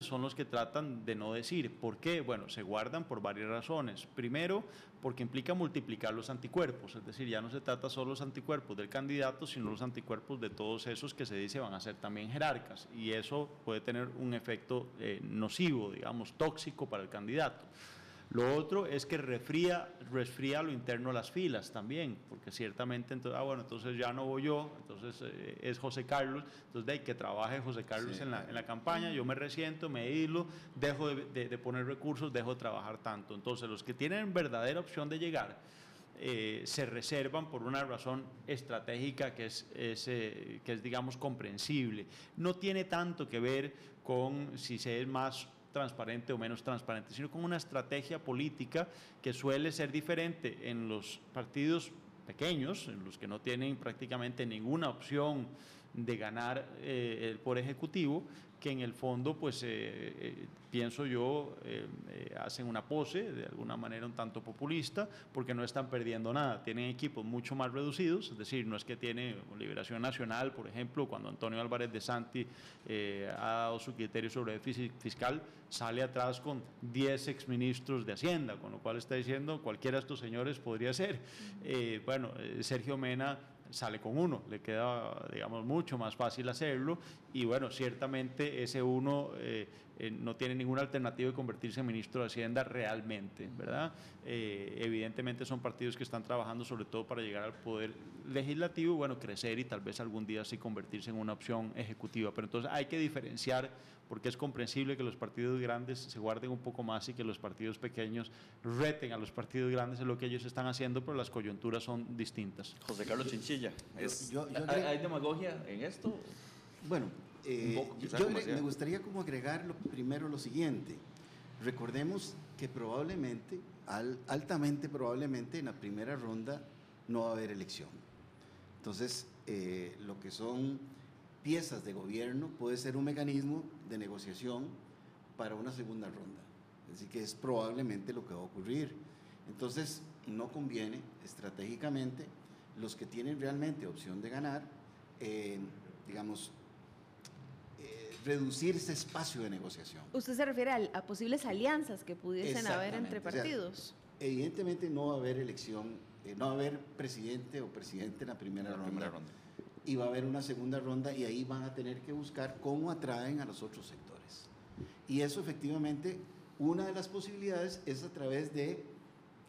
son los que tratan de no decir. ¿Por qué? Bueno, se guardan por varias razones. Primero, porque implica multiplicar los anticuerpos, es decir, ya no se trata solo los anticuerpos del candidato, sino los anticuerpos de todos esos que se dice van a ser también jerarcas, y eso puede tener un efecto nocivo, digamos, tóxico para el candidato. Lo otro es que resfría lo interno de las filas también, porque ciertamente, entonces, bueno, entonces ya no voy yo, entonces es José Carlos, entonces de ahí que trabaje José Carlos sí, en la campaña, yo me resiento, me hilo, dejo de poner recursos, dejo de trabajar tanto. Entonces los que tienen verdadera opción de llegar, se reservan por una razón estratégica que es, digamos, comprensible. No tiene tanto que ver con si se es más transparente o menos transparente, sino con una estrategia política que suele ser diferente en los partidos pequeños, en los que no tienen prácticamente ninguna opción de ganar el poder ejecutivo, que en el fondo, pues pienso yo, hacen una pose de alguna manera un tanto populista, porque no están perdiendo nada, tienen equipos mucho más reducidos, es decir, no es que tiene Liberación Nacional, por ejemplo, cuando Antonio Álvarez de Santi ha dado su criterio sobre déficit fiscal, sale atrás con 10 exministros de Hacienda, con lo cual está diciendo cualquiera de estos señores podría ser. Bueno, Sergio Mena sale con uno, le queda, digamos, mucho más fácil hacerlo, y bueno, ciertamente ese uno no tiene ninguna alternativa de convertirse en ministro de Hacienda realmente, ¿verdad? Evidentemente son partidos que están trabajando sobre todo para llegar al poder legislativo, bueno, crecer y tal vez algún día sí convertirse en una opción ejecutiva, pero entonces hay que diferenciar, porque es comprensible que los partidos grandes se guarden un poco más y que los partidos pequeños reten a los partidos grandes en lo que ellos están haciendo, pero las coyunturas son distintas. José Carlos Chinchilla, ¿hay demagogia en esto? Bueno, me gustaría como agregar primero lo siguiente. Recordemos que probablemente, altamente probablemente, en la primera ronda no va a haber elección. Entonces, lo que son piezas de gobierno puede ser un mecanismo de negociación para una segunda ronda. Así que es probablemente lo que va a ocurrir. Entonces, no conviene estratégicamente los que tienen realmente opción de ganar, digamos, reducir ese espacio de negociación. ¿Usted se refiere a posibles alianzas que pudiesen haber entre partidos? O sea, evidentemente no va a haber elección, no va a haber presidente o presidente en la primera ronda. Y va a haber una segunda ronda, y ahí van a tener que buscar cómo atraen a los otros sectores. Y eso efectivamente, una de las posibilidades es a través de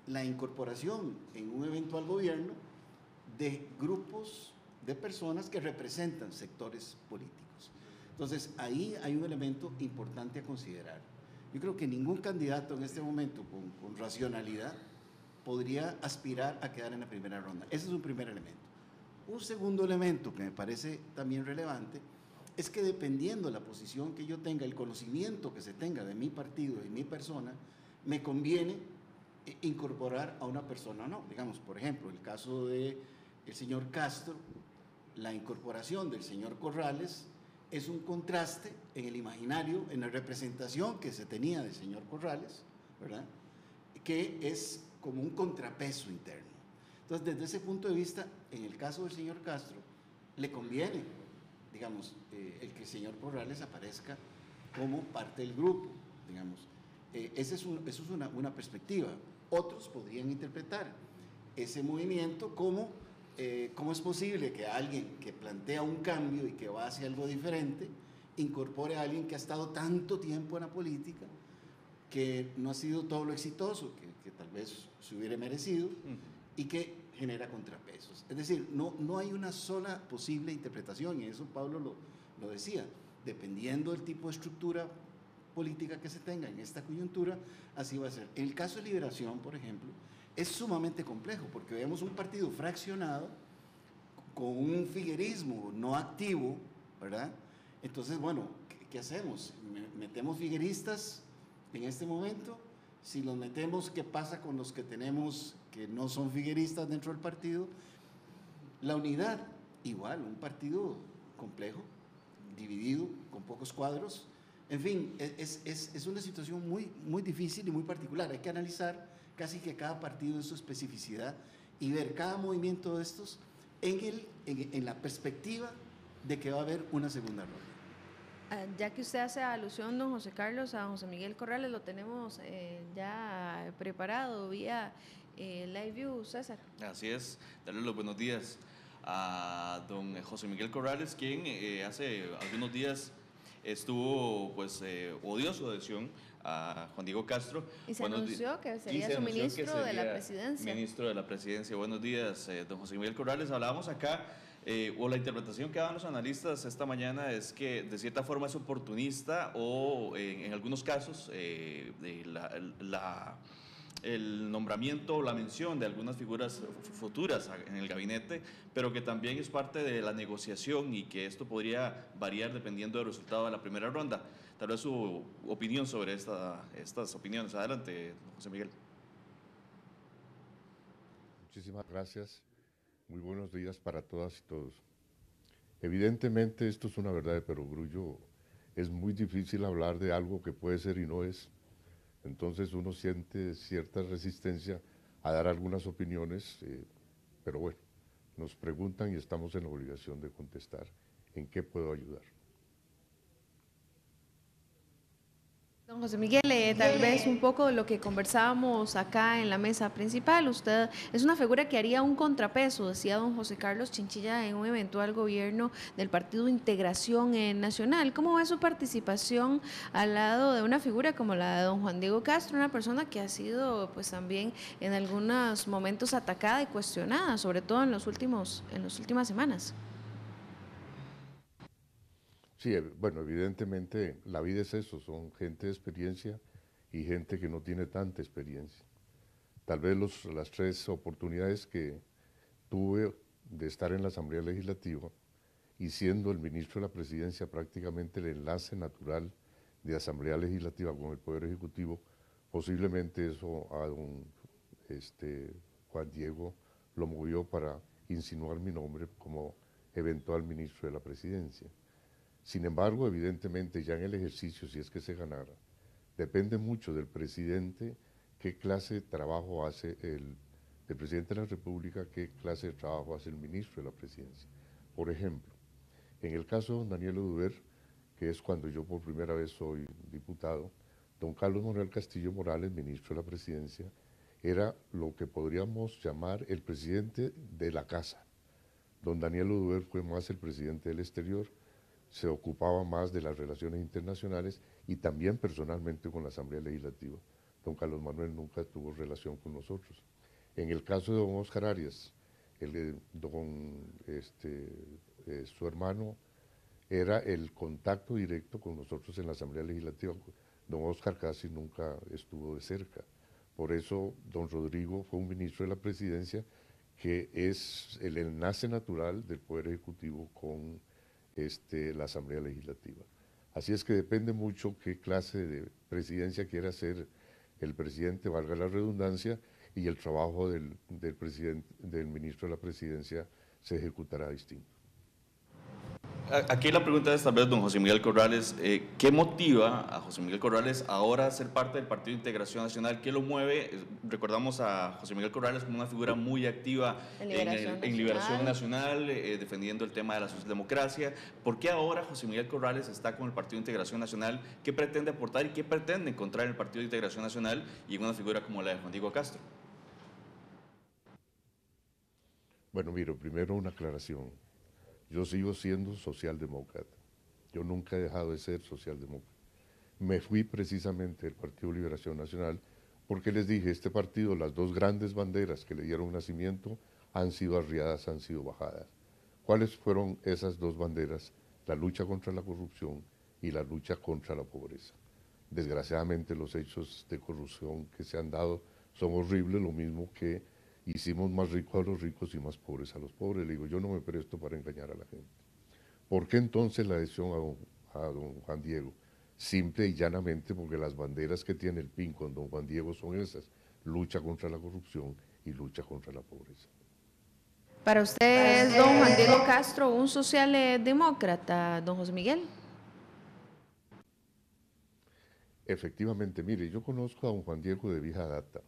la incorporación en un eventual gobierno de grupos de personas que representan sectores políticos. Entonces, ahí hay un elemento importante a considerar. Yo creo que ningún candidato en este momento con racionalidad podría aspirar a quedar en la primera ronda. Ese es un primer elemento. Un segundo elemento que me parece también relevante es que dependiendo de la posición que yo tenga, el conocimiento que se tenga de mi partido y mi persona, me conviene incorporar a una persona o no. Digamos, por ejemplo, el caso del señor Castro, la incorporación del señor Corrales es un contraste en el imaginario, en la representación que se tenía del señor Corrales, ¿verdad?, que es como un contrapeso interno. Entonces, desde ese punto de vista, en el caso del señor Castro, le conviene, digamos, el que el señor Corrales aparezca como parte del grupo, digamos. Eso es una perspectiva. Otros podrían interpretar ese movimiento como cómo es posible que alguien que plantea un cambio y que va hacia algo diferente incorpore a alguien que ha estado tanto tiempo en la política, que no ha sido todo lo exitoso que tal vez se hubiera merecido, y que genera contrapesos. Es decir, no hay una sola posible interpretación, y eso Pablo lo decía, dependiendo del tipo de estructura política que se tenga en esta coyuntura, así va a ser. En el caso de Liberación, por ejemplo, es sumamente complejo, porque vemos un partido fraccionado con un figuerismo no activo, ¿verdad? Entonces, bueno, ¿qué hacemos? ¿Metemos figueristas en este momento? Si los metemos, ¿qué pasa con los que tenemos que no son figueristas dentro del partido? La unidad, igual, un partido complejo, dividido, con pocos cuadros. En fin, es una situación muy, muy difícil y muy particular. Hay que analizar casi que cada partido en su especificidad y ver cada movimiento de estos en la perspectiva de que va a haber una segunda ronda. Ya que usted hace alusión, don José Carlos, a José Miguel Corrales, lo tenemos ya preparado vía Live View, César. Así es, darle los buenos días a don José Miguel Corrales, quien hace algunos días estuvo pues odioso de adhesión a Juan Diego Castro. Y se anunció que sería su ministro de la presidencia. Ministro de la presidencia. Buenos días, don José Miguel Corrales. Hablábamos acá, o la interpretación que daban los analistas esta mañana es que de cierta forma es oportunista o en algunos casos el nombramiento o la mención de algunas figuras futuras en el gabinete, pero que también es parte de la negociación y que esto podría variar dependiendo del resultado de la primera ronda. Tal vez su opinión sobre estas opiniones. Adelante, José Miguel. Muchísimas gracias. Muy buenos días para todas y todos. Evidentemente esto es una verdad de perogrullo. Es muy difícil hablar de algo que puede ser y no es. Entonces uno siente cierta resistencia a dar algunas opiniones, pero bueno, nos preguntan y estamos en la obligación de contestar en qué puedo ayudar. Don José Miguel, tal vez un poco de lo que conversábamos acá en la mesa principal, usted es una figura que haría un contrapeso, decía don José Carlos Chinchilla, en un eventual gobierno del Partido Integración Nacional. ¿Cómo ve su participación al lado de una figura como la de don Juan Diego Castro, una persona que ha sido pues también en algunos momentos atacada y cuestionada, sobre todo en las últimas semanas? Sí, bueno, evidentemente la vida es eso, son gente de experiencia y gente que no tiene tanta experiencia. Tal vez las tres oportunidades que tuve de estar en la Asamblea Legislativa y siendo el ministro de la Presidencia prácticamente el enlace natural de Asamblea Legislativa con el Poder Ejecutivo, posiblemente eso a don Juan Diego lo movió para insinuar mi nombre como eventual ministro de la Presidencia. Sin embargo, evidentemente, ya en el ejercicio, si es que se ganara, depende mucho del presidente qué clase de trabajo hace el presidente de la República, qué clase de trabajo hace el ministro de la Presidencia. Por ejemplo, en el caso de don Daniel Oduber, que es cuando yo por primera vez soy diputado, don Carlos Manuel Castillo Morales, ministro de la Presidencia, era lo que podríamos llamar el presidente de la casa. Don Daniel Oduber fue más el presidente del exterior, se ocupaba más de las relaciones internacionales y también personalmente con la Asamblea Legislativa. Don Carlos Manuel nunca tuvo relación con nosotros. En el caso de don Oscar Arias, su hermano era el contacto directo con nosotros en la Asamblea Legislativa. Don Oscar casi nunca estuvo de cerca. Por eso don Rodrigo fue un ministro de la Presidencia que es el enlace natural del Poder Ejecutivo con la Asamblea Legislativa. Así es que depende mucho qué clase de presidencia quiere hacer el presidente, valga la redundancia, y el trabajo del ministro de la Presidencia se ejecutará distinto. Aquí la pregunta es tal vez, don José Miguel Corrales, ¿qué motiva a José Miguel Corrales ahora a ser parte del Partido de Integración Nacional? ¿Qué lo mueve? Recordamos a José Miguel Corrales como una figura muy activa en Liberación Nacional, defendiendo el tema de la socialdemocracia. ¿Por qué ahora José Miguel Corrales está con el Partido de Integración Nacional? ¿Qué pretende aportar y qué pretende encontrar en el Partido de Integración Nacional y en una figura como la de Juan Diego Castro? Bueno, miro, primero una aclaración. Yo sigo siendo socialdemócrata. Yo nunca he dejado de ser socialdemócrata. Me fui precisamente del Partido Liberación Nacional porque les dije, este partido, las dos grandes banderas que le dieron nacimiento han sido arriadas, han sido bajadas. ¿Cuáles fueron esas dos banderas? La lucha contra la corrupción y la lucha contra la pobreza. Desgraciadamente los hechos de corrupción que se han dado son horribles, lo mismo que hicimos más ricos a los ricos y más pobres a los pobres. Le digo, yo no me presto para engañar a la gente. ¿Por qué entonces la adhesión a don Juan Diego? Simple y llanamente porque las banderas que tiene el PIN con don Juan Diego son esas, lucha contra la corrupción y lucha contra la pobreza. ¿Para usted es don Juan Diego Castro un socialdemócrata, don José Miguel? Efectivamente, mire, yo conozco a don Juan Diego de vieja data.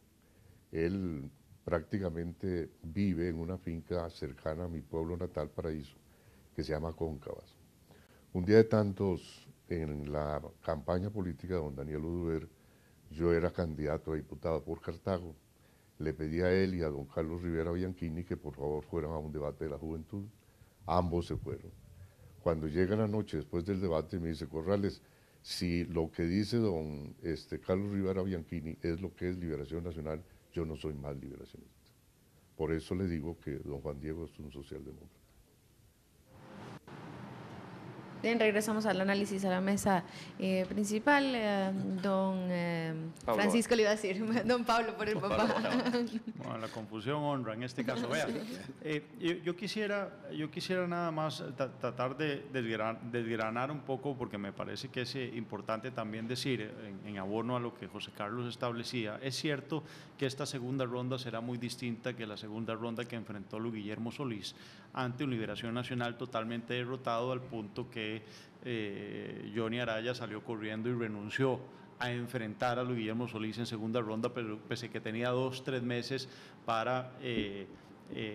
Él prácticamente vive en una finca cercana a mi pueblo natal, Paraíso, que se llama Cóncavas. Un día de tantos en la campaña política de don Daniel Oduber, yo era candidato a diputado por Cartago. Le pedí a él y a don Carlos Rivera Bianchini que por favor fueran a un debate de la juventud. Ambos se fueron. Cuando llega la noche después del debate me dice, Corrales, si lo que dice don Carlos Rivera Bianchini es lo que es Liberación Nacional, yo no soy más liberacionista. Por eso le digo que don Juan Diego es un socialdemócrata. Bien, regresamos al análisis a la mesa principal. Don Francisco le iba a decir, don Pablo por el papá. Bueno, la confusión honra en este caso. Vea, yo quisiera nada más tratar de desgranar un poco, porque me parece que es importante también decir, en abono a lo que José Carlos establecía, es cierto que esta segunda ronda será muy distinta que la segunda ronda que enfrentó Luis Guillermo Solís ante un Liberación Nacional totalmente derrotado, al punto que Johnny Araya salió corriendo y renunció a enfrentar a Luis Guillermo Solís en segunda ronda, pero pese que tenía 2-3 meses para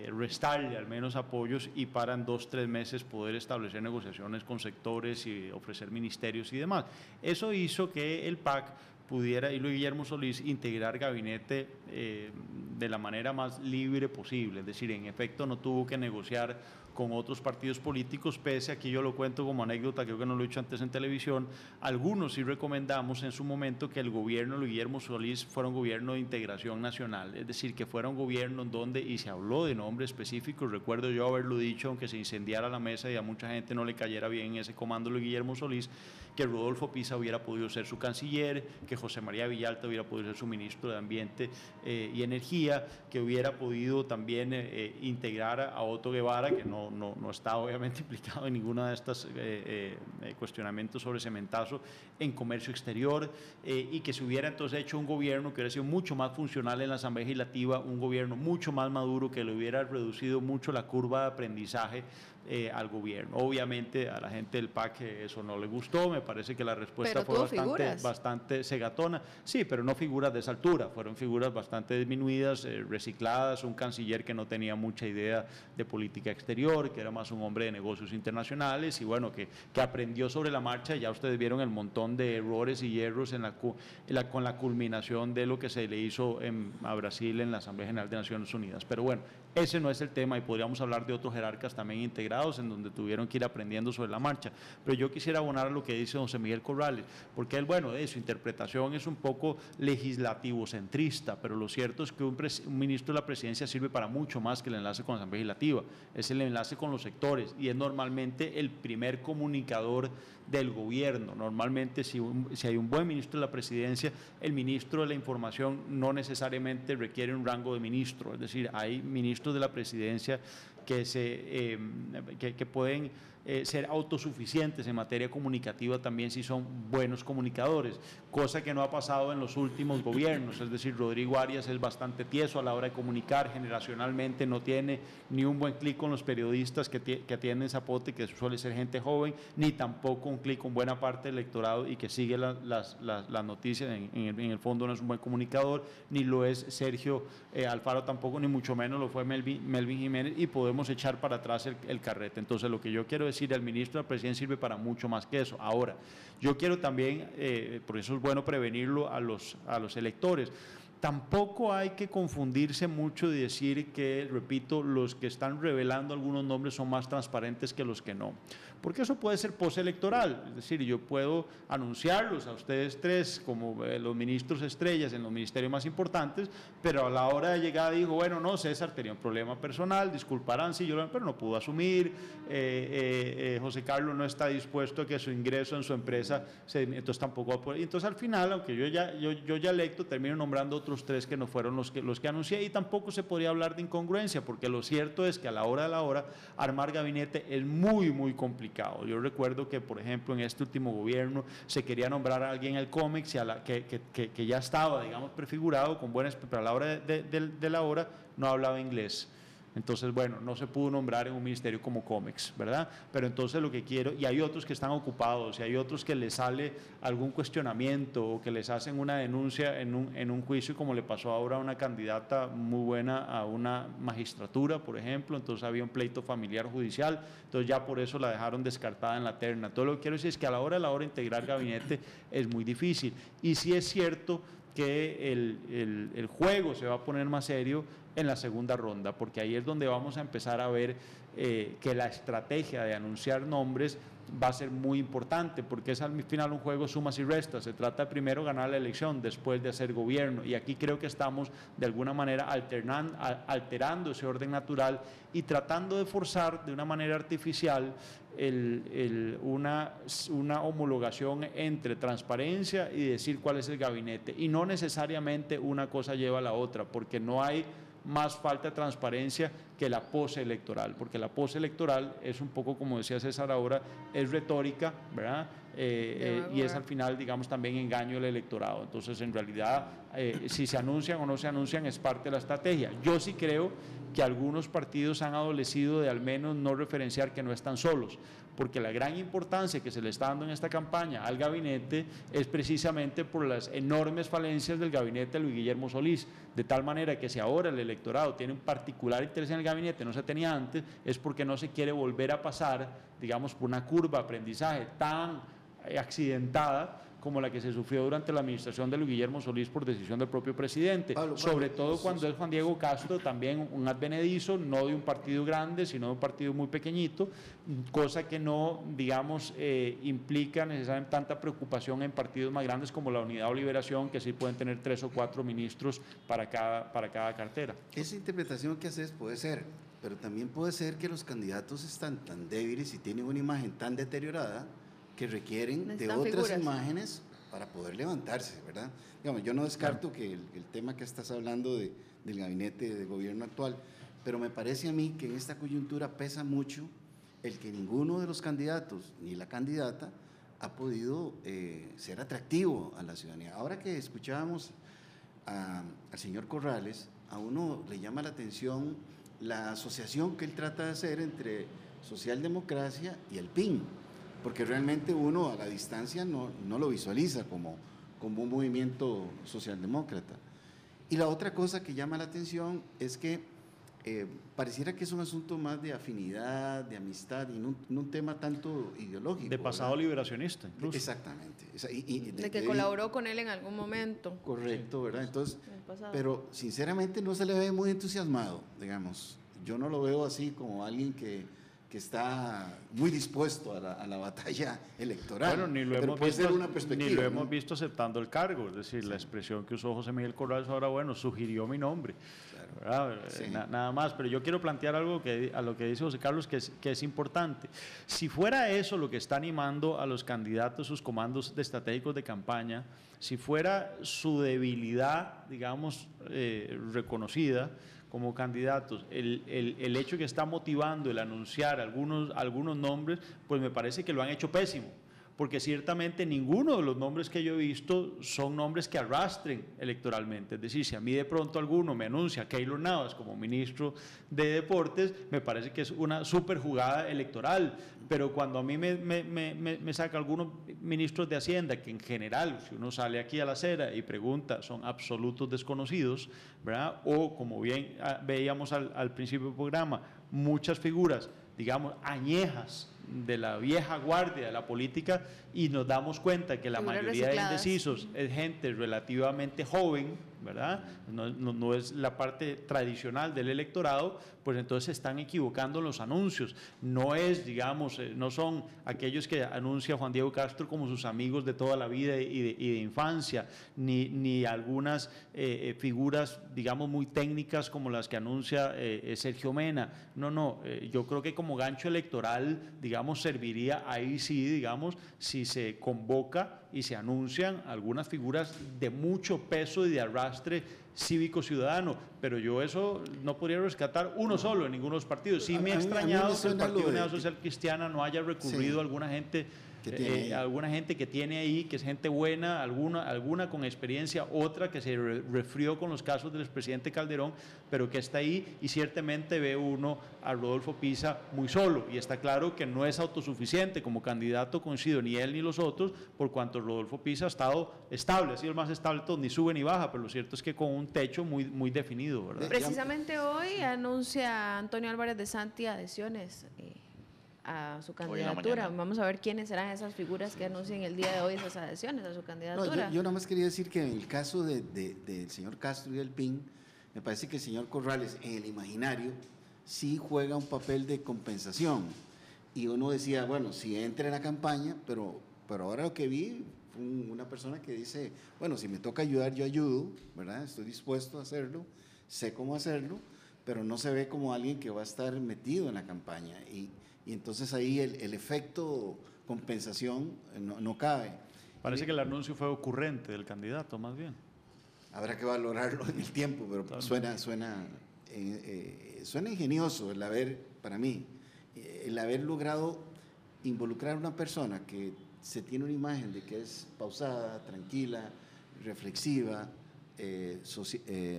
restarle al menos apoyos y para en 2-3 meses poder establecer negociaciones con sectores y ofrecer ministerios y demás. Eso hizo que el PAC pudiera, y Luis Guillermo Solís, integrar gabinete de la manera más libre posible, es decir, en efecto no tuvo que negociar con otros partidos políticos, pese a que yo lo cuento como anécdota, creo que no lo he dicho antes en televisión, algunos sí recomendamos en su momento que el gobierno de Luis Guillermo Solís fuera un gobierno de integración nacional, es decir, que fuera un gobierno en donde, y se habló de nombres específicos, recuerdo yo haberlo dicho, aunque se incendiara la mesa y a mucha gente no le cayera bien ese comando Luis Guillermo Solís, que Rodolfo Pisa hubiera podido ser su canciller, que José María Villalta hubiera podido ser su ministro de Ambiente y Energía, que hubiera podido también integrar a Otto Guevara, que no está obviamente implicado en ninguna de estas cuestionamientos sobre cementazo, en comercio exterior, y que se hubiera entonces hecho un gobierno que hubiera sido mucho más funcional en la Asamblea Legislativa, un gobierno mucho más maduro, que le hubiera reducido mucho la curva de aprendizaje al gobierno. Obviamente a la gente del PAC eso no le gustó, me parece que la respuesta fue bastante segatona. Sí, pero no figuras de esa altura, fueron figuras bastante disminuidas, recicladas, un canciller que no tenía mucha idea de política exterior, que era más un hombre de negocios internacionales y bueno, que aprendió sobre la marcha. Ya ustedes vieron el montón de errores y hierros con la culminación de lo que se le hizo a Brasil en la Asamblea General de Naciones Unidas. Pero bueno, ese no es el tema y podríamos hablar de otros jerarcas también integrados en donde tuvieron que ir aprendiendo sobre la marcha. Pero yo quisiera abonar a lo que dice don José Miguel Corrales, porque él, bueno, su interpretación es un poco legislativo-centrista, pero lo cierto es que un ministro de la Presidencia sirve para mucho más que el enlace con la Asamblea Legislativa, es el enlace con los sectores y es normalmente el primer comunicador del gobierno. Normalmente si hay un buen ministro de la Presidencia, el ministro de la Información no necesariamente requiere un rango de ministro, es decir, hay ministros de la Presidencia que pueden ser autosuficientes en materia comunicativa también si son buenos comunicadores, cosa que no ha pasado en los últimos gobiernos, es decir, Rodrigo Arias es bastante tieso a la hora de comunicar, generacionalmente no tiene ni un buen clic con los periodistas que atienden Zapote, que suele ser gente joven, ni tampoco un clic con buena parte del electorado y que sigue las noticias, en el fondo no es un buen comunicador, ni lo es Sergio Alfaro tampoco, ni mucho menos lo fue Melvin Jiménez, y podemos echar para atrás el carrete. Entonces lo que yo quiero decir, el ministro de la Presidencia sirve para mucho más que eso. Ahora, yo quiero también, por eso es bueno prevenirlo a los electores, tampoco hay que confundirse mucho y decir que, repito, los que están revelando algunos nombres son más transparentes que los que no, porque eso puede ser postelectoral, es decir, yo puedo anunciarlos a ustedes tres como los ministros estrellas en los ministerios más importantes, pero a la hora de llegada dijo, bueno, no, César tenía un problema personal, disculparán si pero no pudo asumir, José Carlos no está dispuesto a que su ingreso en su empresa, entonces tampoco, entonces al final, aunque yo ya electo, termino nombrando otros tres que no fueron los que anuncié, y tampoco se podría hablar de incongruencia, porque lo cierto es que a la hora de la hora armar gabinete es muy, muy complicado. Yo recuerdo que, por ejemplo, en este último gobierno se quería nombrar a alguien en el COMEX que ya estaba, digamos, prefigurado con buenas, pero a la hora de la hora no hablaba inglés. Entonces, bueno, no se pudo nombrar en un ministerio como COMEX, ¿verdad? Pero entonces lo que quiero, y hay otros que están ocupados, y hay otros que les sale algún cuestionamiento o que les hacen una denuncia en un juicio, como le pasó ahora a una candidata muy buena a una magistratura, por ejemplo. Entonces había un pleito familiar judicial, entonces ya por eso la dejaron descartada en la terna. Todo lo que quiero decir es que a la hora de integrar gabinete es muy difícil. Y sí es cierto que el juego se va a poner más serio en la segunda ronda, porque ahí es donde vamos a empezar a ver que la estrategia de anunciar nombres va a ser muy importante, porque es al final un juego sumas y restas. Se trata de primero ganar la elección, después de hacer gobierno, y aquí creo que estamos de alguna manera alterando ese orden natural y tratando de forzar de una manera artificial una homologación entre transparencia y decir cuál es el gabinete, y no necesariamente una cosa lleva a la otra, porque no hay más falta de transparencia que la pose electoral, porque la pose electoral es un poco, como decía César ahora, es retórica, ¿verdad? Y es al final, digamos, también engaño al electorado. Entonces, en realidad, si se anuncian o no se anuncian es parte de la estrategia. Yo sí creo que algunos partidos han adolecido de al menos no referenciar que no están solos, porque la gran importancia que se le está dando en esta campaña al gabinete es precisamente por las enormes falencias del gabinete de Luis Guillermo Solís, de tal manera que si ahora el electorado tiene un particular interés en el gabinete, no se tenía antes, es porque no se quiere volver a pasar, digamos, por una curva de aprendizaje tan accidentada como la que se sufrió durante la administración de Luis Guillermo Solís por decisión del propio presidente, sobre todo cuando es Juan Diego Castro también un advenedizo, no de un partido grande, sino de un partido muy pequeñito, cosa que no, digamos, implica necesariamente tanta preocupación en partidos más grandes como la Unidad o Liberación, que sí pueden tener 3 o 4 ministros para cada cartera. Esa interpretación que haces puede ser, pero también puede ser que los candidatos están tan débiles y tienen una imagen tan deteriorada que requieren de otras imágenes para poder levantarse, ¿verdad? Digamos, yo no descarto que el tema que estás hablando del gabinete de gobierno actual, pero me parece a mí que en esta coyuntura pesa mucho el que ninguno de los candidatos ni la candidata ha podido ser atractivo a la ciudadanía. Ahora que escuchábamos al señor Corrales, a uno le llama la atención la asociación que él trata de hacer entre socialdemocracia y el PIN, porque realmente uno a la distancia no lo visualiza como un movimiento socialdemócrata. Y la otra cosa que llama la atención es que pareciera que es un asunto más de afinidad, de amistad, y no un tema tanto ideológico. De pasado, ¿verdad? Liberacionista, incluso. Exactamente. De que colaboró con él en algún momento. Correcto, ¿verdad? Entonces, pero sinceramente no se le ve muy entusiasmado, digamos. Yo no lo veo así como alguien que está muy dispuesto a la batalla electoral. Bueno, ni lo hemos visto aceptando el cargo, es decir, sí. La expresión que usó José Miguel Corrales ahora, bueno, sugirió mi nombre, claro. Sí. Nada más, pero yo quiero plantear algo a lo que dice José Carlos, que es importante. Si fuera eso lo que está animando a los candidatos, sus comandos estratégicos de campaña, si fuera su debilidad, digamos, reconocida como candidatos, el hecho que está motivando el anunciar algunos nombres, pues me parece que lo han hecho pésimo, porque ciertamente ninguno de los nombres que yo he visto son nombres que arrastren electoralmente. Es decir, si a mí de pronto alguno me anuncia a Keylor Navas como ministro de Deportes, me parece que es una súper jugada electoral, pero cuando a mí me saca algunos ministros de Hacienda, que en general, si uno sale aquí a la acera y pregunta, son absolutos desconocidos, ¿verdad? O como bien veíamos al principio del programa, muchas figuras, digamos, añejas, de la vieja guardia de la política, y nos damos cuenta que la mayoría de indecisos es gente relativamente joven, ¿verdad? No es la parte tradicional del electorado, pues entonces se están equivocando en los anuncios. No es, digamos, no son aquellos que anuncia Juan Diego Castro como sus amigos de toda la vida y de infancia, ni algunas figuras, digamos, muy técnicas como las que anuncia Sergio Mena. No, yo creo que como gancho electoral, digamos, serviría ahí sí, digamos, si se convoca y se anuncian algunas figuras de mucho peso y de arrastre cívico-ciudadano, pero yo eso no podría rescatar uno solo en ninguno de los partidos. Sí me ha extrañado que el Partido Unidad Social Cristiana no haya recurrido a alguna gente alguna gente que tiene ahí, que es gente buena, alguna con experiencia, otra que se resfrió con los casos del expresidente Calderón, pero que está ahí, y ciertamente ve uno a Rodolfo Pisa muy solo, y está claro que no es autosuficiente como candidato, coincido, ni él ni los otros, por cuanto Rodolfo Pisa ha estado estable, ha sido el más estable, ni sube ni baja, pero lo cierto es que con un techo muy definido, ¿verdad? Precisamente hoy anuncia Antonio Álvarez de Santi adhesiones a su candidatura. Vamos a ver quiénes serán esas figuras que anuncien el día de hoy esas adhesiones a su candidatura. No, yo nada más quería decir que en el caso del señor Castro y del PIN, me parece que el señor Corrales en el imaginario sí juega un papel de compensación. Y uno decía, bueno, si entra en la campaña, pero ahora lo que vi fue una persona que dice, bueno, si me toca ayudar, yo ayudo, ¿verdad? Estoy dispuesto a hacerlo, sé cómo hacerlo, pero no se ve como alguien que va a estar metido en la campaña. Y entonces ahí el efecto compensación no cabe. Parece que el anuncio fue ocurrente del candidato, más bien. Habrá que valorarlo en el tiempo, pero claro, suena ingenioso para mí, el haber logrado involucrar a una persona que se tiene una imagen de que es pausada, tranquila, reflexiva,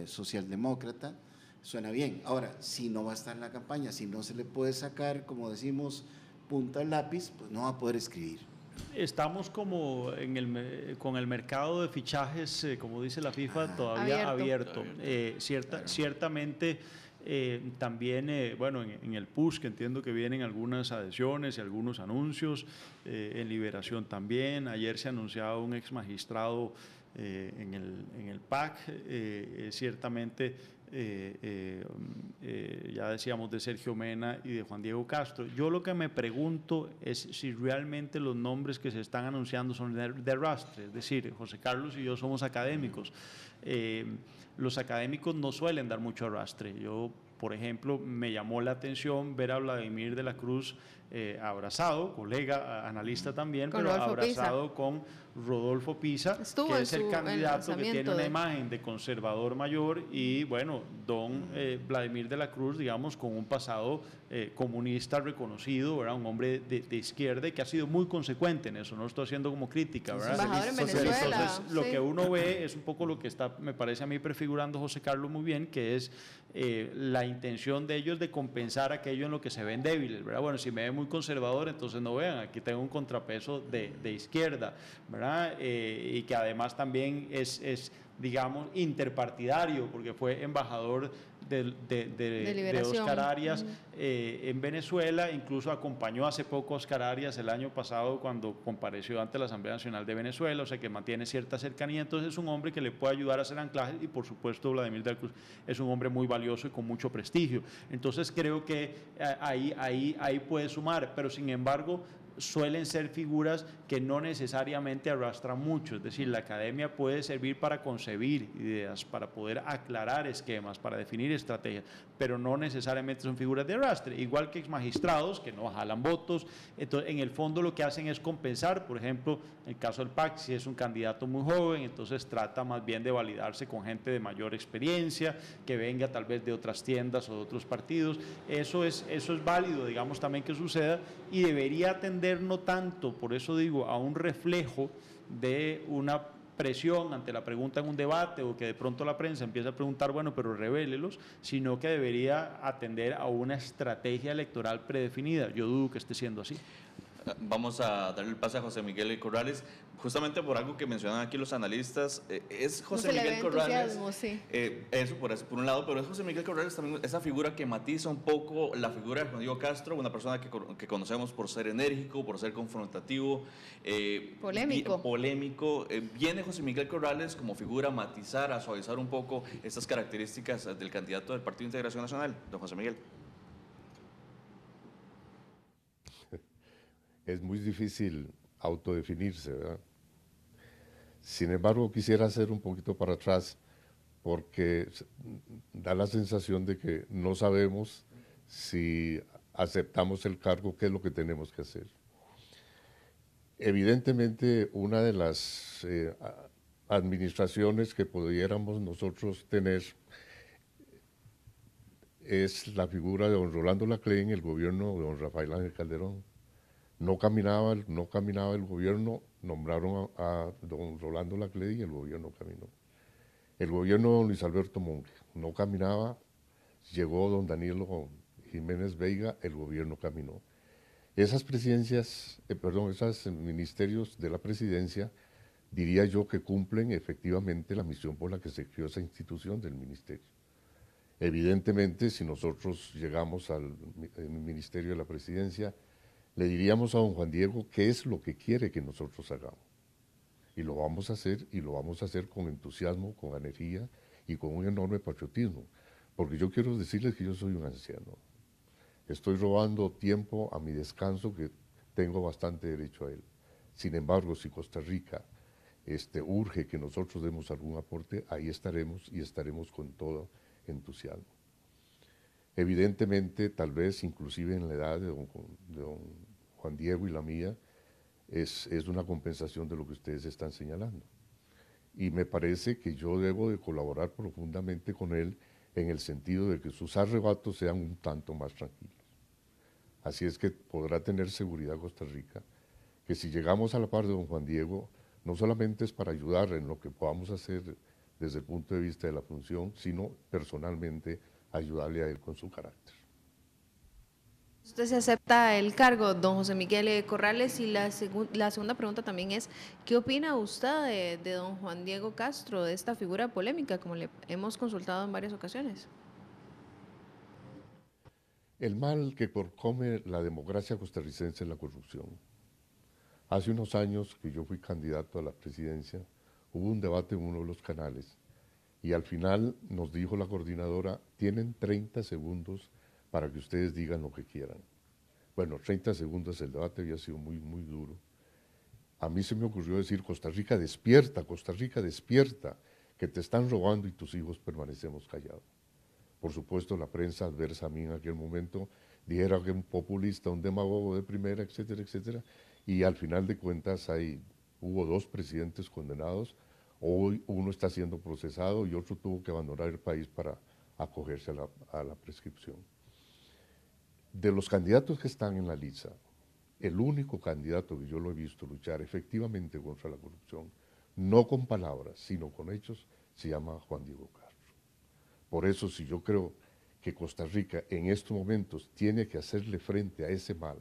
socialdemócrata. Suena bien. Ahora, si no va a estar en la campaña, si no se le puede sacar, como decimos, punta al lápiz, pues no va a poder escribir. Estamos como con el mercado de fichajes, como dice la FIFA, todavía abierto. Ciertamente también, bueno, en el PUS, que entiendo que vienen algunas adhesiones y algunos anuncios, en Liberación también. Ayer se anunciaba un ex magistrado en el PAC, ciertamente. Ya decíamos de Sergio Mena y de Juan Diego Castro. Yo lo que me pregunto es si realmente los nombres que se están anunciando son de arrastre, es decir, José Carlos y yo somos académicos. Los académicos no suelen dar mucho arrastre. Yo, por ejemplo, me llamó la atención ver a Vladimir de la Cruz abrazado, colega, analista también, pero abrazado con Rodolfo Pisa, que es el candidato que tiene una imagen de conservador mayor, y bueno, don Vladimir de la Cruz, digamos, con un pasado comunista reconocido, ¿verdad? Un hombre de izquierda y que ha sido muy consecuente en eso, no lo estoy haciendo como crítica, ¿verdad? Embajador en Venezuela. Entonces, lo que uno ve es un poco lo que está, me parece a mí, prefigurando José Carlos muy bien, que es la intención de ellos de compensar aquello en lo que se ven débiles, ¿verdad? Bueno, si me ven muy conservador, entonces no vean, aquí tengo un contrapeso de izquierda, ¿verdad? Y que además también es digamos, interpartidario, porque fue embajador de Oscar Arias en Venezuela, incluso acompañó hace poco a Oscar Arias el año pasado cuando compareció ante la Asamblea Nacional de Venezuela, o sea que mantiene cierta cercanía. Entonces es un hombre que le puede ayudar a hacer anclaje, y por supuesto Vladimir de la Cruz es un hombre muy valioso y con mucho prestigio. Entonces creo que ahí puede sumar, pero sin embargo suelen ser figuras que no necesariamente arrastran mucho, es decir, la academia puede servir para concebir ideas, para poder aclarar esquemas, para definir estrategias, pero no necesariamente son figuras de arrastre, igual que exmagistrados que no jalan votos. Entonces, en el fondo lo que hacen es compensar. Por ejemplo, en el caso del PAC, si es un candidato muy joven, entonces trata más bien de validarse con gente de mayor experiencia, que venga tal vez de otras tiendas o de otros partidos. Eso es válido, digamos, también que suceda, y debería atender no tanto, por eso digo, a un reflejo de una presión ante la pregunta en un debate, o que de pronto la prensa empieza a preguntar, bueno, pero revélelos, sino que debería atender a una estrategia electoral predefinida. Yo dudo que esté siendo así. Vamos a darle el pase a José Miguel Corrales, justamente por algo que mencionan aquí los analistas. Es José Miguel Corrales, sí. Eso por un lado, pero es José Miguel Corrales también esa figura que matiza un poco la figura de Juan Diego Castro, una persona que conocemos por ser enérgico, por ser confrontativo, polémico. Viene José Miguel Corrales como figura a matizar, a suavizar un poco estas características del candidato del Partido de Integración Nacional, don José Miguel. Es muy difícil autodefinirse, ¿verdad? Sin embargo, quisiera hacer un poquito para atrás, porque da la sensación de que no sabemos si aceptamos el cargo, qué es lo que tenemos que hacer. Evidentemente, una de las administraciones que pudiéramos nosotros tener es la figura de don Rolando Laclé en el gobierno de don Rafael Ángel Calderón. No caminaba el gobierno, nombraron a don Rolando Laclede y el gobierno caminó. El gobierno de don Luis Alberto Monge no caminaba, llegó don Danilo Jiménez Veiga, el gobierno caminó. Esas presidencias, esos ministerios de la presidencia, diría yo que cumplen efectivamente la misión por la que se creó esa institución del ministerio. Evidentemente, si nosotros llegamos al ministerio de la presidencia, le diríamos a don Juan Diego qué es lo que quiere que nosotros hagamos. Y lo vamos a hacer, y lo vamos a hacer con entusiasmo, con energía y con un enorme patriotismo. Porque yo quiero decirles que yo soy un anciano. Estoy robando tiempo a mi descanso, que tengo bastante derecho a él. Sin embargo, si Costa Rica urge que nosotros demos algún aporte, ahí estaremos y estaremos con todo entusiasmo. Evidentemente, tal vez inclusive en la edad de don Juan Diego y la mía, es una compensación de lo que ustedes están señalando. Y me parece que yo debo de colaborar profundamente con él en el sentido de que sus arrebatos sean un tanto más tranquilos. Así es que podrá tener seguridad Costa Rica, que si llegamos a la par de don Juan Diego, no solamente es para ayudar en lo que podamos hacer desde el punto de vista de la función, sino personalmente ayudarle a él con su carácter. Usted se acepta el cargo, don José Miguel Corrales, y la segunda pregunta también es, ¿qué opina usted de don Juan Diego Castro, de esta figura polémica, como le hemos consultado en varias ocasiones? El mal que corcome la democracia costarricense es la corrupción. Hace unos años que yo fui candidato a la presidencia, hubo un debate en uno de los canales y al final nos dijo la coordinadora, tienen 30 segundos para que ustedes digan lo que quieran. Bueno, 30 segundos, el debate había sido muy, muy duro. A mí se me ocurrió decir, Costa Rica, despierta, que te están robando y tus hijos permanecemos callados. Por supuesto, la prensa adversa a mí en aquel momento dijera que un populista, un demagogo de primera, etcétera, etcétera, y al final de cuentas hubo 2 presidentes condenados, hoy uno está siendo procesado y otro tuvo que abandonar el país para acogerse a la prescripción. De los candidatos que están en la lista, el único candidato que yo lo he visto luchar efectivamente contra la corrupción, no con palabras, sino con hechos, se llama Juan Diego Castro. Por eso, si yo creo que Costa Rica en estos momentos tiene que hacerle frente a ese mal,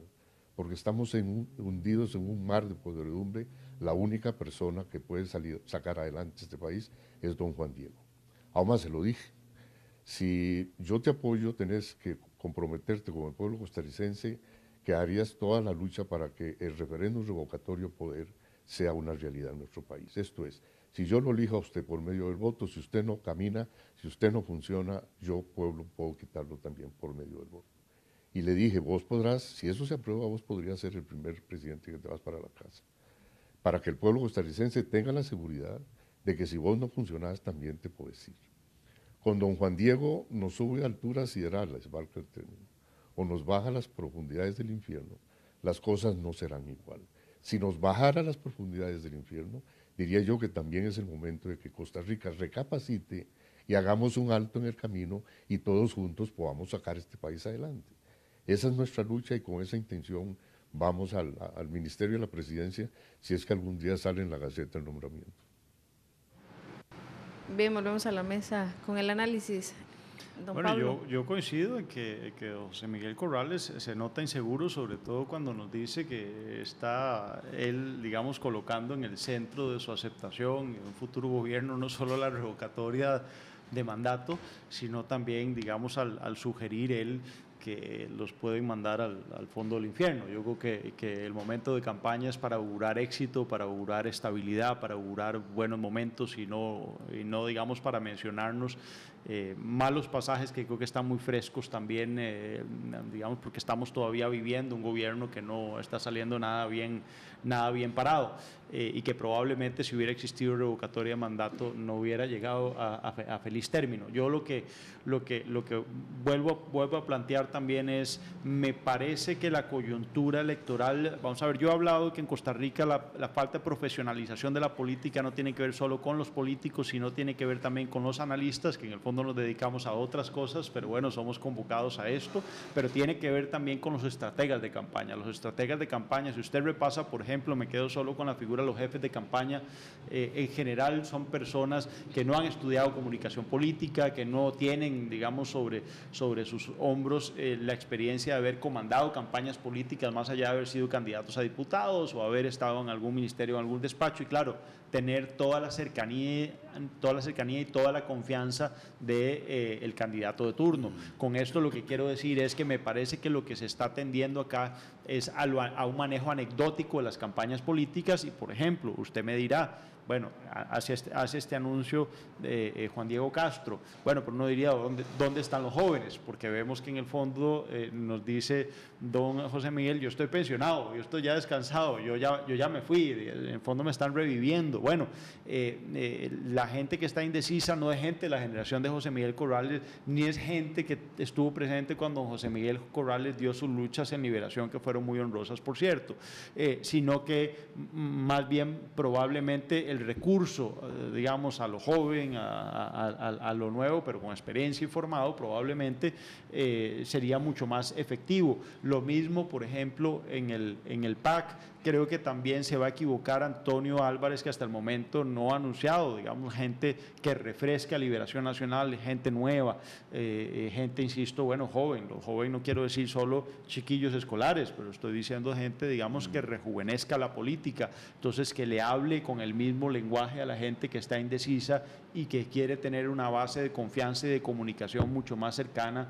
porque estamos hundidos en un mar de podredumbre, la única persona que puede sacar adelante este país es don Juan Diego. Aún más se lo dije, si yo te apoyo, tenés que comprometerte con el pueblo costarricense que harías toda la lucha para que el referéndum revocatorio poder sea una realidad en nuestro país. Esto es, si yo lo elijo a usted por medio del voto, si usted no camina, si usted no funciona, yo, pueblo, puedo quitarlo también por medio del voto. Y le dije, vos podrás, si eso se aprueba, vos podrías ser el primer presidente que te vas para la casa. Para que el pueblo costarricense tenga la seguridad de que si vos no funcionás, también te puedes ir. Con don Juan Diego nos sube a alturas siderales, valga el término, o nos baja a las profundidades del infierno, las cosas no serán igual. Si nos bajara a las profundidades del infierno, diría yo que también es el momento de que Costa Rica recapacite y hagamos un alto en el camino y todos juntos podamos sacar este país adelante. Esa es nuestra lucha y con esa intención vamos al Ministerio de la Presidencia si es que algún día sale en la Gaceta el nombramiento. Bien, volvemos a la mesa con el análisis. Don bueno, Pablo. yo coincido en que José Miguel Corrales se nota inseguro, sobre todo cuando nos dice que está él, digamos, colocando en el centro de su aceptación en un futuro gobierno no solo la revocatoria de mandato, sino también, digamos, al sugerir él que los pueden mandar al fondo del infierno. Yo creo que el momento de campaña es para augurar éxito, para augurar estabilidad, para augurar buenos momentos y no digamos, para mencionarnos malos pasajes que creo que están muy frescos también, digamos, porque estamos todavía viviendo un gobierno que no está saliendo nada bien parado y que probablemente si hubiera existido revocatoria de mandato no hubiera llegado a feliz término. Yo lo que vuelvo a plantear agregar también es, me parece que la coyuntura electoral, vamos a ver, yo he hablado que en Costa Rica la falta de profesionalización de la política no tiene que ver solo con los políticos, sino tiene que ver también con los analistas, que en el fondo nos dedicamos a otras cosas, pero bueno, somos convocados a esto, pero tiene que ver también con los estrategas de campaña. Los estrategas de campaña, si usted repasa, por ejemplo, me quedo solo con la figura de los jefes de campaña, en general son personas que no han estudiado comunicación política, que no tienen, digamos, sobre sus hombros la experiencia de haber comandado campañas políticas más allá de haber sido candidatos a diputados o haber estado en algún ministerio o en algún despacho, y claro, tener toda la cercanía y toda la confianza del candidato de turno. Con esto lo que quiero decir es que me parece que lo que se está tendiendo acá es a un manejo anecdótico de las campañas políticas y, por ejemplo, usted me dirá, bueno, hace este anuncio de Juan Diego Castro, bueno, pero uno diría, ¿dónde están los jóvenes? Porque vemos que en el fondo nos dice don José Miguel, yo estoy pensionado, yo estoy ya descansado, yo ya me fui, en el fondo me están reviviendo. Bueno, la gente que está indecisa no es gente de la generación de José Miguel Corrales, ni es gente que estuvo presente cuando José Miguel Corrales dio sus luchas en liberación, que fueron muy honrosas, por cierto, sino que más bien probablemente el recurso, digamos, a lo joven, a lo nuevo, pero con experiencia y formado, probablemente sería mucho más efectivo. Lo mismo, por ejemplo, en el PAC, creo que también se va a equivocar Antonio Álvarez, que hasta el momento no ha anunciado, digamos, gente que refresque a Liberación Nacional, gente nueva, gente, insisto, bueno, joven. Lo joven no quiero decir solo chiquillos escolares, pero estoy diciendo gente, digamos, que rejuvenezca la política, entonces que le hable con el mismo lenguaje a la gente que está indecisa y que quiere tener una base de confianza y de comunicación mucho más cercana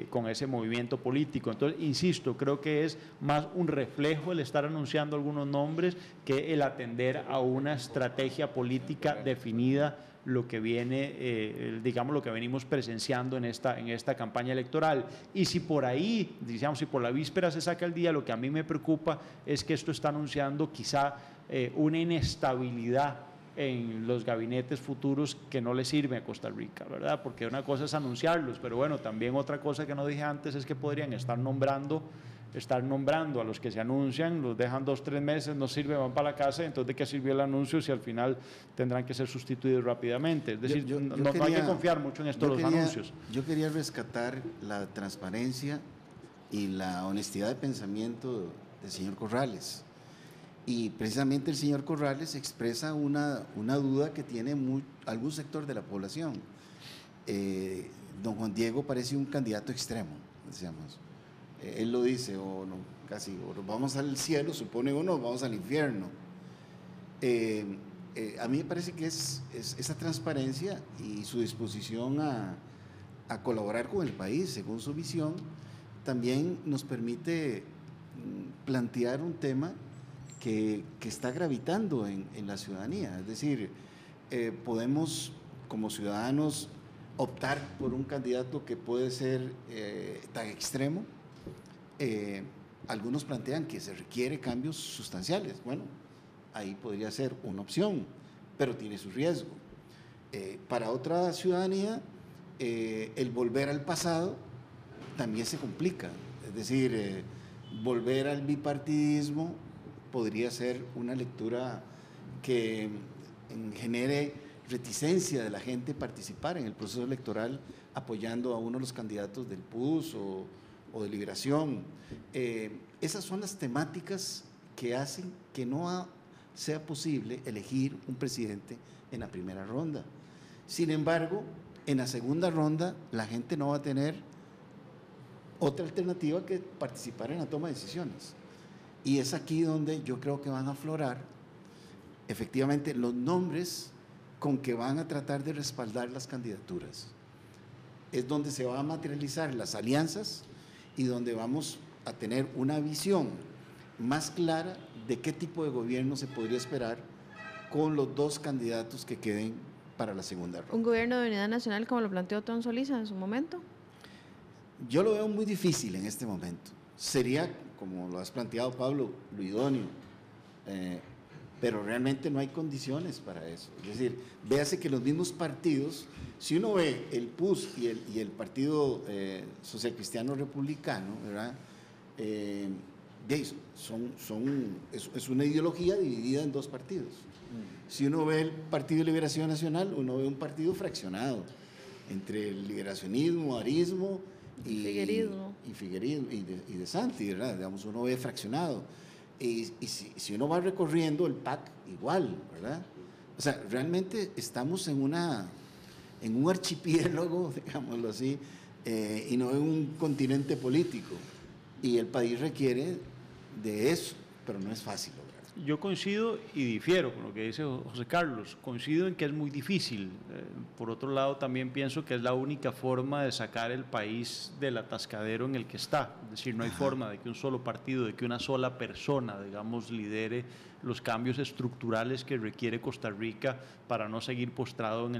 con ese movimiento político. Entonces, insisto, creo que es más un reflejo el estar anunciando algunos nombres que el atender a una estrategia política definida, lo que viene, digamos, lo que venimos presenciando en esta campaña electoral. Y si por ahí, digamos, si por la víspera se saca el día, lo que a mí me preocupa es que esto está anunciando quizá una inestabilidad en los gabinetes futuros que no le sirve a Costa Rica, ¿verdad? Porque una cosa es anunciarlos, pero bueno, también otra cosa que no dije antes es que podrían estar nombrando a los que se anuncian, los dejan 2 o 3 meses, no sirve, van para la casa, entonces ¿de qué sirvió el anuncio si al final tendrán que ser sustituidos rápidamente? Es decir, no hay que confiar mucho en esto de los anuncios. Yo quería rescatar la transparencia y la honestidad de pensamiento del señor Corrales. Y precisamente el señor Corrales expresa una duda que tiene algún sector de la población. Don Juan Diego parece un candidato extremo, decíamos. Él lo dice, o no, casi, o nos vamos al cielo, supone, o nos vamos al infierno. A mí me parece que es esa transparencia y su disposición a colaborar con el país según su visión, también nos permite plantear un tema que está gravitando en la ciudadanía. Es decir, podemos como ciudadanos optar por un candidato que puede ser tan extremo. Algunos plantean que se requiere cambios sustanciales. Bueno, ahí podría ser una opción, pero tiene su riesgo. Para otra ciudadanía, el volver al pasado también se complica. Es decir, volver al bipartidismo podría ser una lectura que genere reticencia de la gente participar en el proceso electoral apoyando a uno de los candidatos del PUS o de Liberación. Esas son las temáticas que hacen que no sea posible elegir un presidente en la primera ronda. Sin embargo, en la segunda ronda la gente no va a tener otra alternativa que participar en la toma de decisiones. Y es aquí donde yo creo que van a aflorar efectivamente los nombres con que van a tratar de respaldar las candidaturas. Es donde se van a materializar las alianzas y donde vamos a tener una visión más clara de qué tipo de gobierno se podría esperar con los 2 candidatos que queden para la segunda ronda. ¿Un gobierno de unidad nacional como lo planteó Tom Solís en su momento? Yo lo veo muy difícil en este momento. Sería, como lo has planteado, Pablo, lo idóneo, pero realmente no hay condiciones para eso. Es decir, véase que los mismos partidos, si uno ve el PUS y el Partido Social Cristiano Republicano, ¿verdad? Es una ideología dividida en dos partidos. Si uno ve el Partido de Liberación Nacional, uno ve un partido fraccionado entre el liberacionismo, arismo y Figuerismo y de Santi, ¿verdad? Digamos, uno ve fraccionado. Y si uno va recorriendo el PAC, igual, ¿verdad? O sea, realmente estamos en un archipiélago, digámoslo así, y no en un continente político. Y el país requiere de eso, pero no es fácil lograr. Yo coincido y difiero con lo que dice José Carlos. Coincido en que es muy difícil. Por otro lado, también pienso que es la única forma de sacar el país del atascadero en el que está. Es decir, no hay forma de que un solo partido, de que una sola persona, digamos, lidere los cambios estructurales que requiere Costa Rica para no seguir postrada en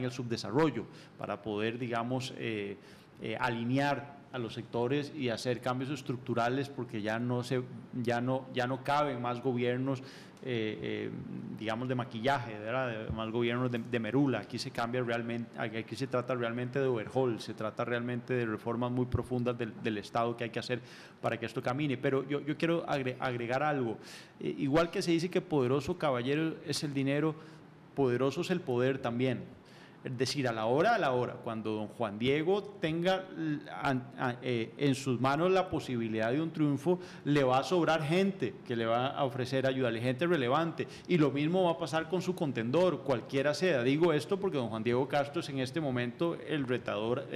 el subdesarrollo, para poder, digamos, alinear a los sectores y hacer cambios estructurales, porque ya no caben más gobiernos, digamos, de maquillaje, ¿verdad? Más gobiernos de merula. Aquí se trata realmente de overhaul, se trata realmente de reformas muy profundas del Estado que hay que hacer para que esto camine. Pero yo quiero agregar algo. Igual que se dice que poderoso caballero es el dinero, poderoso es el poder también. Es decir, a la hora, cuando don Juan Diego tenga en sus manos la posibilidad de un triunfo, le va a sobrar gente que le va a ofrecer ayuda, gente relevante. Y lo mismo va a pasar con su contendor, cualquiera sea. Digo esto porque don Juan Diego Castro es en este momento el retador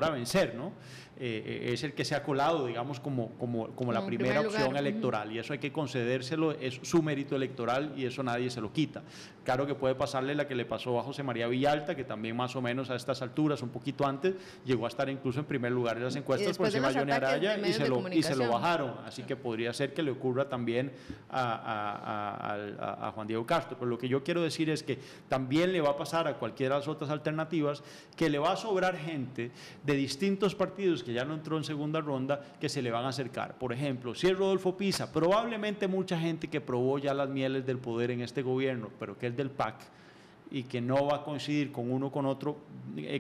a vencer, ¿no? Es el que se ha colado, digamos, como la primera opción electoral, y eso hay que concedérselo, es su mérito electoral y eso nadie se lo quita. Claro que puede pasarle la que le pasó a José María Villalta, que también más o menos a estas alturas, un poquito antes, llegó a estar incluso en primer lugar en las encuestas por encima de Johnny Araya y se lo bajaron, así que podría ser que le ocurra también a Juan Diego Castro. Pero lo que yo quiero decir es que también le va a pasar a cualquiera de las otras alternativas, que le va a sobrar gente de distintos partidos que ya no entró en segunda ronda, que se le van a acercar. Por ejemplo, si es Rodolfo Pisa, probablemente mucha gente que probó ya las mieles del poder en este gobierno, pero que es del PAC y que no va a coincidir con uno con otro,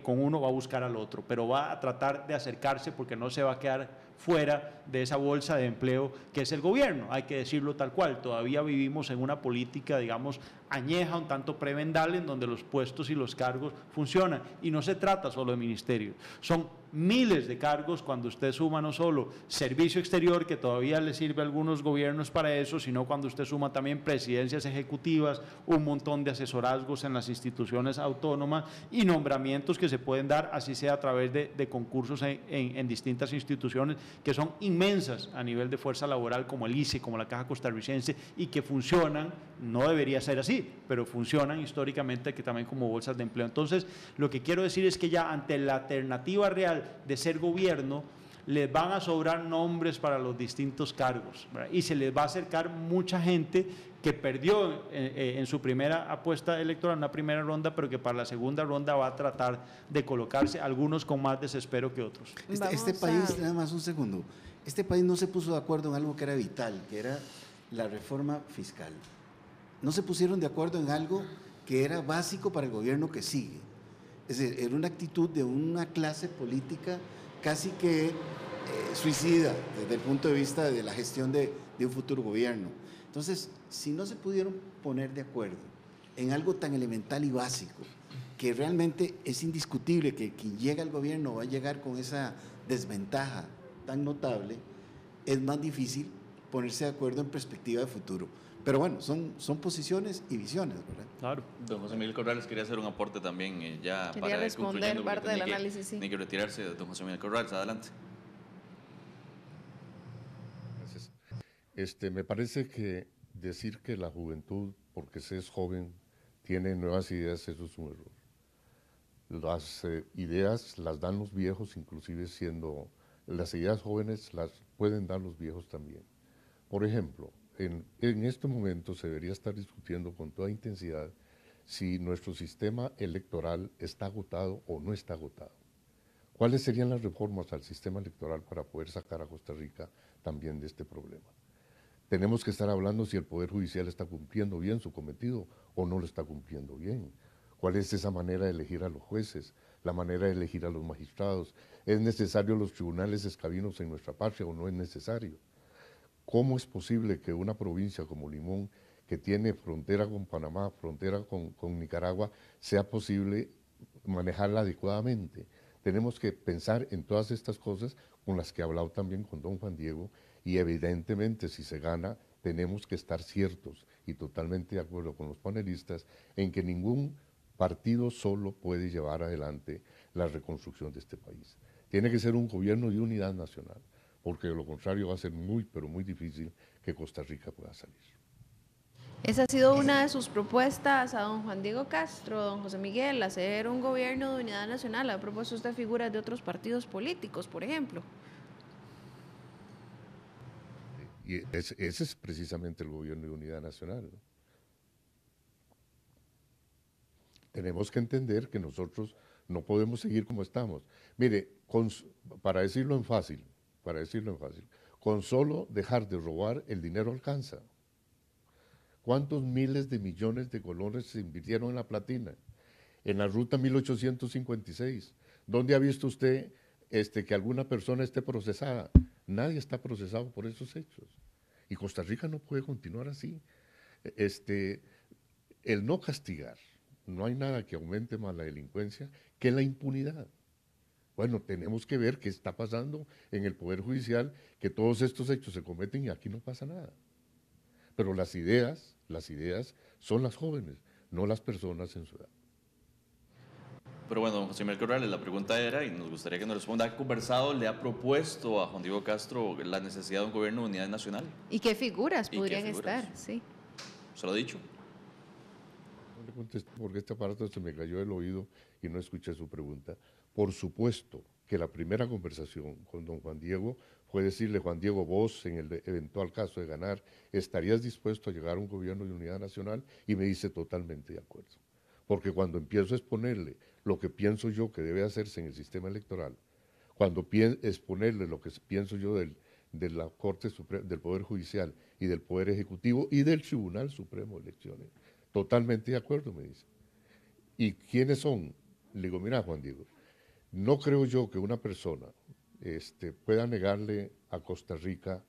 con uno va a buscar al otro, pero va a tratar de acercarse porque no se va a quedar fuera de esa bolsa de empleo que es el gobierno. Hay que decirlo tal cual, todavía vivimos en una política, digamos, añeja, un tanto prebendal, en donde los puestos y los cargos funcionan, y no se trata solo de ministerios, son miles de cargos cuando usted suma no solo servicio exterior, que todavía le sirve a algunos gobiernos para eso, sino cuando usted suma también presidencias ejecutivas, un montón de asesorazgos en las instituciones autónomas y nombramientos que se pueden dar, así sea a través de concursos en distintas instituciones que son inmensas a nivel de fuerza laboral, como el ICE, como la Caja Costarricense, y que funcionan, no debería ser así, pero funcionan históricamente que también como bolsas de empleo. Entonces, lo que quiero decir es que ya ante la alternativa real de ser gobierno, les van a sobrar nombres para los distintos cargos, ¿verdad? Y se les va a acercar mucha gente que perdió en su primera apuesta electoral, en una primera ronda, pero que para la segunda ronda va a tratar de colocarse, algunos con más desespero que otros. Este país, nada más un segundo, este país no se puso de acuerdo en algo que era vital, que era la reforma fiscal. No se pusieron de acuerdo en algo que era básico para el gobierno que sigue. Es decir, era una actitud de una clase política casi que suicida desde el punto de vista de la gestión de un futuro gobierno. Entonces, si no se pudieron poner de acuerdo en algo tan elemental y básico, que realmente es indiscutible que quien llega al gobierno va a llegar con esa desventaja tan notable, es más difícil ponerse de acuerdo en perspectiva de futuro. Pero bueno, son posiciones y visiones, ¿verdad? Claro. Don José Miguel Corrales quería hacer un aporte también, ya quería para responder parte del análisis, sí. Ni que retirarse, don José Miguel Corrales, adelante. Gracias. Me parece que decir que la juventud, porque se es joven, tiene nuevas ideas, eso es un error. Las ideas las dan los viejos, inclusive siendo las ideas jóvenes las pueden dar los viejos también. Por ejemplo, en este momento se debería estar discutiendo con toda intensidad si nuestro sistema electoral está agotado o no está agotado. ¿Cuáles serían las reformas al sistema electoral para poder sacar a Costa Rica también de este problema? Tenemos que estar hablando si el Poder Judicial está cumpliendo bien su cometido o no lo está cumpliendo bien. ¿Cuál es esa manera de elegir a los jueces, la manera de elegir a los magistrados? ¿Es necesario los tribunales escabinos en nuestra patria o no es necesario? ¿Cómo es posible que una provincia como Limón, que tiene frontera con Panamá, frontera con Nicaragua, sea posible manejarla adecuadamente? Tenemos que pensar en todas estas cosas con las que he hablado también con don Juan Diego, y evidentemente si se gana tenemos que estar ciertos y totalmente de acuerdo con los panelistas en que ningún partido solo puede llevar adelante la reconstrucción de este país. Tiene que ser un gobierno de unidad nacional, porque de lo contrario va a ser muy, pero muy difícil que Costa Rica pueda salir. Esa ha sido una de sus propuestas a don Juan Diego Castro, don José Miguel, hacer un gobierno de unidad nacional. ¿Ha propuesto usted figuras de otros partidos políticos, por ejemplo? Y ese es precisamente el gobierno de unidad nacional, ¿no? Tenemos que entender que nosotros no podemos seguir como estamos. Mire, para decirlo en fácil, con solo dejar de robar el dinero alcanza. ¿Cuántos miles de millones de colones se invirtieron en la platina? En la ruta 1856. ¿Dónde ha visto usted que alguna persona esté procesada? Nadie está procesado por esos hechos. Y Costa Rica no puede continuar así. El no castigar, no hay nada que aumente más la delincuencia que la impunidad. Bueno, tenemos que ver qué está pasando en el Poder Judicial, que todos estos hechos se cometen y aquí no pasa nada. Pero las ideas son las jóvenes, no las personas en su edad. Pero bueno, don José Miguel Corrales, la pregunta era, y nos gustaría que nos responda, ¿ha conversado, le ha propuesto a Juan Diego Castro la necesidad de un gobierno de unidad nacional? ¿Y qué figuras podrían estar? Sí. ¿Se lo ha dicho? No le contesté porque este aparato se me cayó del oído y no escuché su pregunta. Por supuesto que la primera conversación con don Juan Diego fue decirle: Juan Diego, vos en el eventual caso de ganar, ¿estarías dispuesto a llegar a un gobierno de unidad nacional? Y me dice totalmente de acuerdo. Porque cuando empiezo a exponerle lo que pienso yo que debe hacerse en el sistema electoral, cuando exponerle lo que pienso yo de la Corte Suprema, del Poder Judicial y del Poder Ejecutivo y del Tribunal Supremo de Elecciones, totalmente de acuerdo, me dice. ¿Y quiénes son? Le digo: mira, Juan Diego, no creo yo que una persona pueda negarle a Costa Rica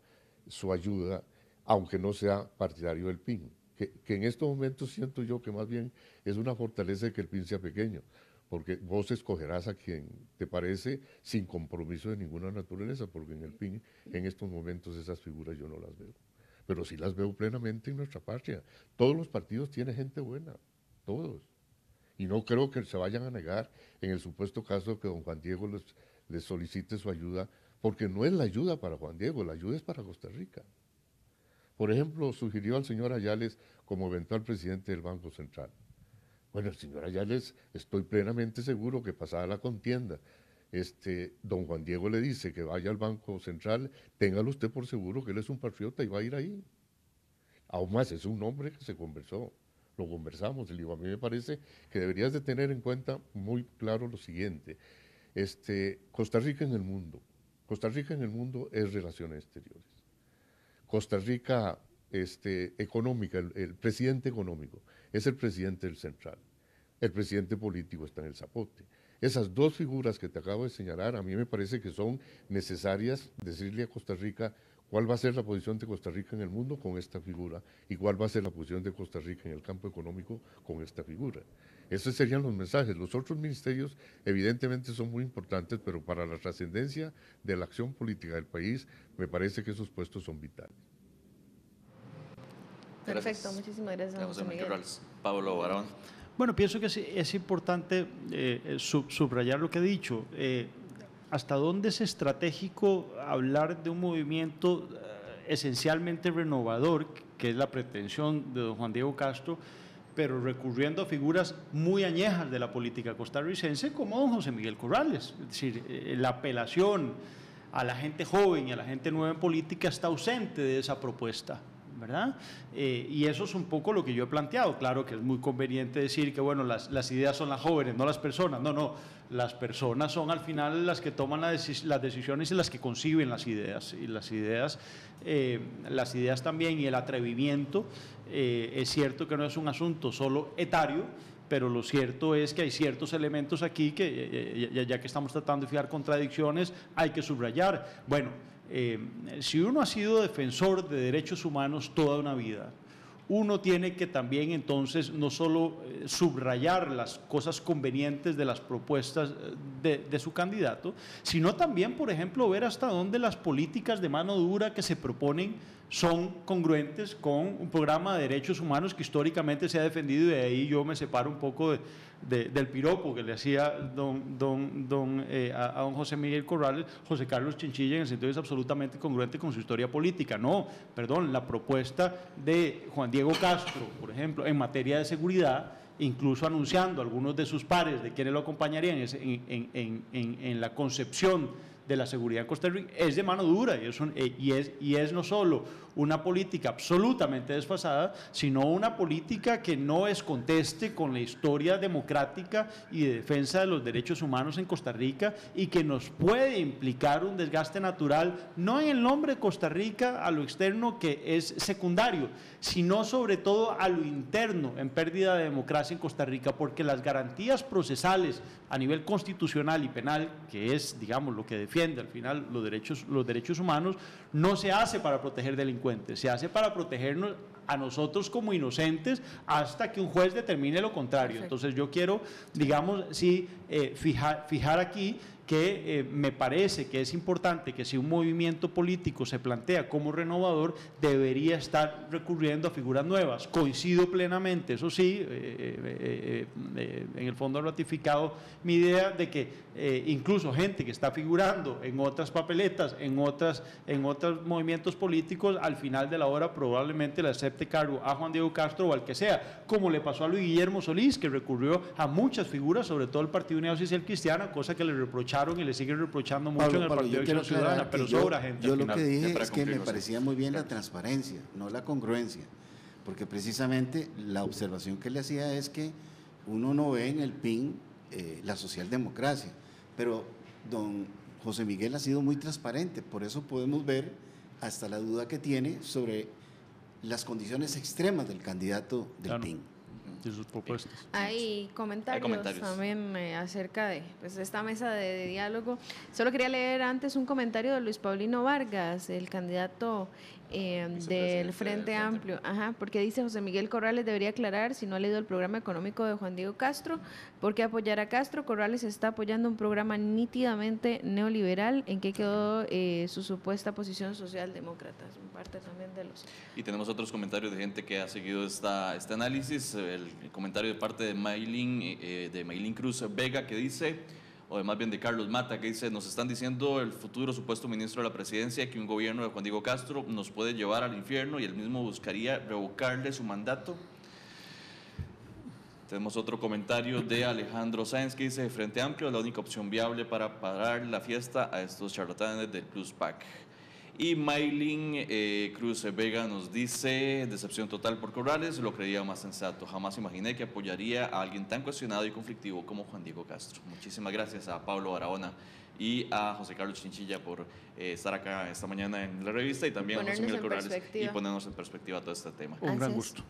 su ayuda, aunque no sea partidario del PIN. Que en estos momentos siento yo que más bien es una fortaleza de que el PIN sea pequeño, porque vos escogerás a quien te parece sin compromiso de ninguna naturaleza, porque en el PIN en estos momentos esas figuras yo no las veo. Pero sí las veo plenamente en nuestra patria. Todos los partidos tienen gente buena, todos. Y no creo que se vayan a negar en el supuesto caso que don Juan Diego les solicite su ayuda, porque no es la ayuda para Juan Diego, la ayuda es para Costa Rica. Por ejemplo, sugirió al señor Ayales como eventual presidente del Banco Central. Bueno, el señor Ayales, estoy plenamente seguro que pasada la contienda, don Juan Diego le dice que vaya al Banco Central, téngalo usted por seguro que él es un patriota y va a ir ahí. Aún más, es un hombre que se conversó, lo conversamos. Le digo: a mí me parece que deberías de tener en cuenta muy claro lo siguiente: Costa Rica en el mundo es relaciones exteriores. Costa Rica económica, el presidente económico es el presidente del Central, el presidente político está en el Zapote. Esas dos figuras que te acabo de señalar, a mí me parece que son necesarias decirle a Costa Rica cuál va a ser la posición de Costa Rica en el mundo con esta figura y cuál va a ser la posición de Costa Rica en el campo económico con esta figura. Esos serían los mensajes. Los otros ministerios evidentemente son muy importantes, pero para la trascendencia de la acción política del país, me parece que esos puestos son vitales. Perfecto, muchísimas gracias, José Miguel. Pablo Barahona. Bueno, pienso que es importante subrayar lo que he dicho. ¿Hasta dónde es estratégico hablar de un movimiento esencialmente renovador, que es la pretensión de don Juan Diego Castro, pero recurriendo a figuras muy añejas de la política costarricense como don José Miguel Corrales? Es decir, la apelación a la gente joven y a la gente nueva en política está ausente de esa propuesta. ¿verdad? Y eso es un poco lo que yo he planteado. Claro que es muy conveniente decir que, bueno, las ideas son las jóvenes, no las personas. No, las personas son al final las que toman las decisiones y las que conciben las ideas. Y las ideas también, y el atrevimiento, es cierto que no es un asunto solo etario, pero lo cierto es que hay ciertos elementos aquí que, ya que estamos tratando de fijar contradicciones, hay que subrayar. Bueno, si uno ha sido defensor de derechos humanos toda una vida, uno tiene que también entonces no solo subrayar las cosas convenientes de las propuestas de su candidato, sino también, por ejemplo, ver hasta dónde las políticas de mano dura que se proponen son congruentes con un programa de derechos humanos que históricamente se ha defendido, y de ahí yo me separo un poco del piropo que le hacía a don José Miguel Corrales, José Carlos Chinchilla, en el sentido de es absolutamente congruente con su historia política. No, perdón, la propuesta de Juan Diego Castro, por ejemplo, en materia de seguridad, incluso anunciando a algunos de sus pares de quienes lo acompañarían en la concepción de la seguridad en Costa Rica, es de mano dura, y es no solo una política absolutamente desfasada, sino una política que no es conteste con la historia democrática y de defensa de los derechos humanos en Costa Rica, y que nos puede implicar un desgaste natural, no en el nombre de Costa Rica a lo externo, que es secundario, sino sobre todo a lo interno, en pérdida de democracia en Costa Rica, porque las garantías procesales a nivel constitucional y penal, que es, digamos, lo que defiende al final los derechos humanos, no se hace para proteger delincuentes, se hace para protegernos a nosotros como inocentes hasta que un juez determine lo contrario. Perfecto. Entonces yo quiero, digamos, sí, fijar aquí que me parece que es importante que si un movimiento político se plantea como renovador, debería estar recurriendo a figuras nuevas. Coincido plenamente, eso sí, en el fondo he ratificado mi idea de que incluso gente que está figurando en otras papeletas, en otros movimientos políticos, al final de la hora probablemente le acepte cargo a Juan Diego Castro o al que sea, como le pasó a Luis Guillermo Solís, que recurrió a muchas figuras, sobre todo el Partido Unidad Social Cristiana, cosa que le reprocharon y le siguen reprochando mucho en el Partido Acción Ciudadana, pero sobra gente. Yo lo que dije es que me parecía muy bien la transparencia, no la congruencia, porque precisamente la observación que le hacía es que uno no ve en el PIN la socialdemocracia, pero don José Miguel ha sido muy transparente, por eso podemos ver hasta la duda que tiene sobre las condiciones extremas del candidato del PIN. De sus propuestas. Hay comentarios también acerca de esta mesa de diálogo. Solo quería leer antes un comentario de Luis Paulino Vargas, el candidato del Frente Amplio, porque dice: José Miguel Corrales debería aclarar si no ha leído el programa económico de Juan Diego Castro, ¿por qué apoyar a Castro? Corrales está apoyando un programa nítidamente neoliberal. ¿En qué quedó su supuesta posición socialdemócrata? Es parte también de los... Y tenemos otros comentarios de gente que ha seguido este análisis. El comentario de parte de Maylin Cruz Vega, que dice, o más bien de Carlos Mata, que dice: nos están diciendo el futuro supuesto ministro de la presidencia que un gobierno de Juan Diego Castro nos puede llevar al infierno y él mismo buscaría revocarle su mandato. Tenemos otro comentario de Alejandro Sáenz, que dice: Frente Amplio es la única opción viable para parar la fiesta a estos charlatanes del Plus PAC. Y Maylin Cruz Vega nos dice: decepción total por Corrales, lo creía más sensato, jamás imaginé que apoyaría a alguien tan cuestionado y conflictivo como Juan Diego Castro. Muchísimas gracias a Pablo Barahona y a José Carlos Chinchilla por estar acá esta mañana en la revista, y también a José Miguel Corrales y ponernos en perspectiva todo este tema. Un gran gusto.